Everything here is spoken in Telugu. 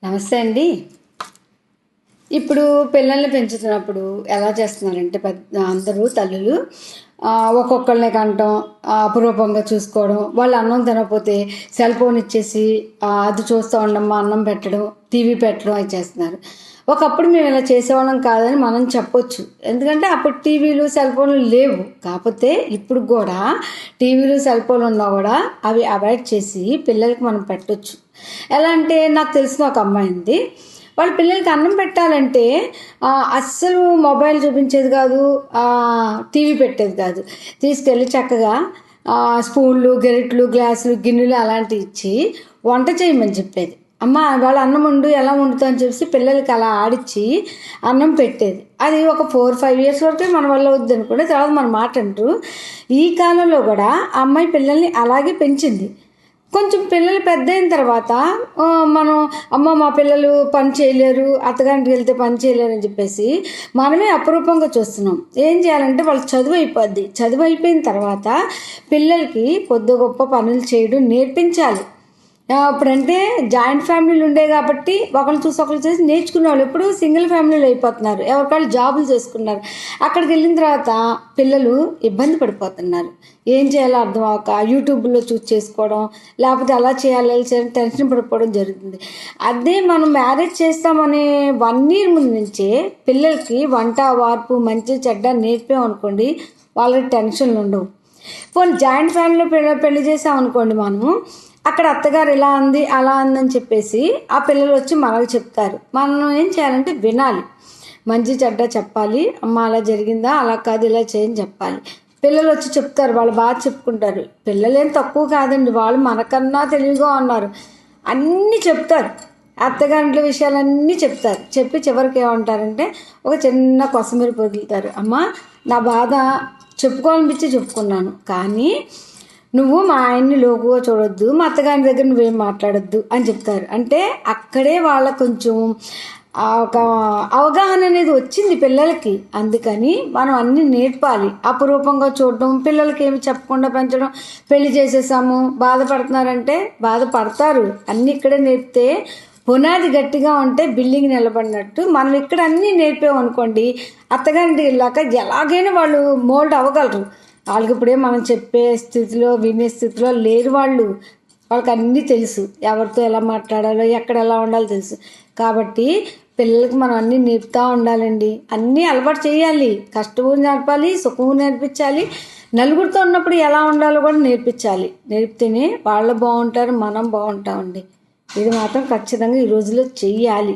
నమస్తే అండి. ఇప్పుడు పిల్లల్ని పెంచుతున్నప్పుడు ఎలా చేస్తున్నారంటే అందరూ తల్లులు ఒక్కొక్కళ్ళని కంటం, అపురూపంగా చూసుకోవడం, వాళ్ళు అన్నం తినకపోతే సెల్ ఫోన్ ఇచ్చేసి అది చూస్తూ ఉండమ్మా అన్నం పెట్టడం, టీవీ పెట్టడం అవి చేస్తున్నారు. ఒకప్పుడు మేము ఇలా చేసేవాళ్ళం కాదని మనం చెప్పొచ్చు. ఎందుకంటే అప్పుడు టీవీలు సెల్ ఫోన్లు లేవు. కాకపోతే ఇప్పుడు కూడా టీవీలు సెల్ ఫోన్లు ఉన్నా కూడా అవి అవాయిడ్ చేసి పిల్లలకి మనం పెట్టొచ్చు. ఎలా అంటే నాకు తెలిసిన ఒక అమ్మాయి ఉంది. వాళ్ళ పిల్లలకి అన్నం పెట్టాలంటే అస్సలు మొబైల్ చూపించేది కాదు, టీవీ పెట్టేది కాదు. తీసుకెళ్ళి చక్కగా స్పూన్లు, గెరిట్లు, గ్లాసులు, గిన్నెలు అలాంటివి ఇచ్చి వంట చేయమని చెప్పేది. అమ్మ వాళ్ళ అన్నం వండు, ఎలా వండుతా అని చెప్పి పిల్లలకి అలా ఆడిచ్చి అన్నం పెట్టేది. అది ఒక 4-5 ఇయర్స్ వరకే మన వల్ల వద్దు అనుకుంటే తర్వాత మన మాట అంటారు. ఈ కాలంలో కూడా ఆ అమ్మాయి పిల్లల్ని అలాగే పెంచింది. కొంచెం పిల్లలు పెద్ద అయిన తర్వాత మనం అమ్మ మా పిల్లలు పని చేయలేరు, అత్తగారింటికి వెళ్తే పని చేయలేరు అని చెప్పేసి మనమే అపురూపంగా చూస్తున్నాం. ఏం చేయాలంటే వాళ్ళు చదువు అయిపోద్ది. చదువు అయిపోయిన తర్వాత పిల్లలకి కొద్ది గొప్ప పనులు చేయడం నేర్పించాలి. ఇప్పుడంటే జాయింట్ ఫ్యామిలీలు ఉండే కాబట్టి ఒకళ్ళు చూసి ఒకళ్ళు చేసి నేర్చుకునేవాళ్ళు. ఎప్పుడు సింగిల్ ఫ్యామిలీలు అయిపోతున్నారు, ఎవరికాళ్ళు జాబులు చేసుకున్నారు. అక్కడికి వెళ్ళిన తర్వాత పిల్లలు ఇబ్బంది పడిపోతున్నారు. ఏం చేయాలో అర్థం అవ్వక యూట్యూబ్లో చూసి చేసుకోవడం, లేకపోతే అలా చేయాలి టెన్షన్ పడిపోవడం జరుగుతుంది. అదే మనం మ్యారేజ్ చేస్తామనే 1 year ముందు నుంచే పిల్లలకి వంట వార్పు మంచి చెడ్డ నేర్పామనుకోండి, వాళ్ళకి టెన్షన్లు ఉండవు. పోనీ జాయింట్ ఫ్యామిలీలో పెళ్లి చేసామనుకోండి, మనము అక్కడ అత్తగారు ఇలా అంది అలా అందని చెప్పేసి ఆ పిల్లలు వచ్చి మనకు చెప్తారు. మనం ఏం చేయాలంటే వినాలి, మంచి చెడ్డ చెప్పాలి. అమ్మ అలా జరిగిందా, అలా కాదు ఇలా చేయని చెప్పాలి. పిల్లలు వచ్చి చెప్తారు, వాళ్ళు బాగా చెప్పుకుంటారు. పిల్లలేం తక్కువ కాదండి, వాళ్ళు మనకన్నా తెలివిగా ఉన్నారు. అన్నీ చెప్తారు, అత్తగారింట్ల విషయాలన్నీ చెప్తారు. చెప్పి చివరికి ఏమంటారంటే ఒక చిన్న కొసమెరు వదులుతారు. అమ్మ నా బాధ చెప్పుకోవాలనిపించి చెప్పుకున్నాను, కానీ నువ్వు మా ఆయన్ని లోకుగా చూడొద్దు, మా అత్తగారి దగ్గర నువ్వేం మాట్లాడొద్దు అని చెప్తారు. అంటే అక్కడే వాళ్ళకు కొంచెం ఒక అవగాహన అనేది వచ్చింది పిల్లలకి. అందుకని మనం అన్నీ నేర్పాలి. అపురూపంగా చూడడం, పిల్లలకి ఏమి చెప్పకుండా పెంచడం. పెళ్లి చేసేసాము బాధపడుతున్నారంటే బాధపడతారు. అన్నీ ఇక్కడే నేర్పితే పునాది గట్టిగా ఉంటే బిల్డింగ్ నిలబడినట్టు మనం ఇక్కడ అన్నీ నేర్పామనుకోండి, అత్తగారింటికి వెళ్ళాక ఎలాగైనా వాళ్ళు మోల్డ్ అవ్వగలరు. వాళ్ళకి ఇప్పుడే మనం చెప్పే స్థితిలో వినే స్థితిలో లేరు. వాళ్ళకి అన్నీ తెలుసు, ఎవరితో ఎలా మాట్లాడాలో ఎక్కడ ఎలా ఉండాలో తెలుసు. కాబట్టి పిల్లలకి మనం అన్నీ నేర్పుతూ ఉండాలండి. అన్నీ అలవాటు చేయాలి. కష్టము నేర్పాలి, సుఖము నేర్పించాలి. నలుగురితో ఉన్నప్పుడు ఎలా ఉండాలో కూడా నేర్పించాలి. నేర్పితేనే వాళ్ళు బాగుంటారు, మనం బాగుంటామండి. ఇది మాత్రం ఖచ్చితంగా ఈ రోజుల్లో చెయ్యాలి.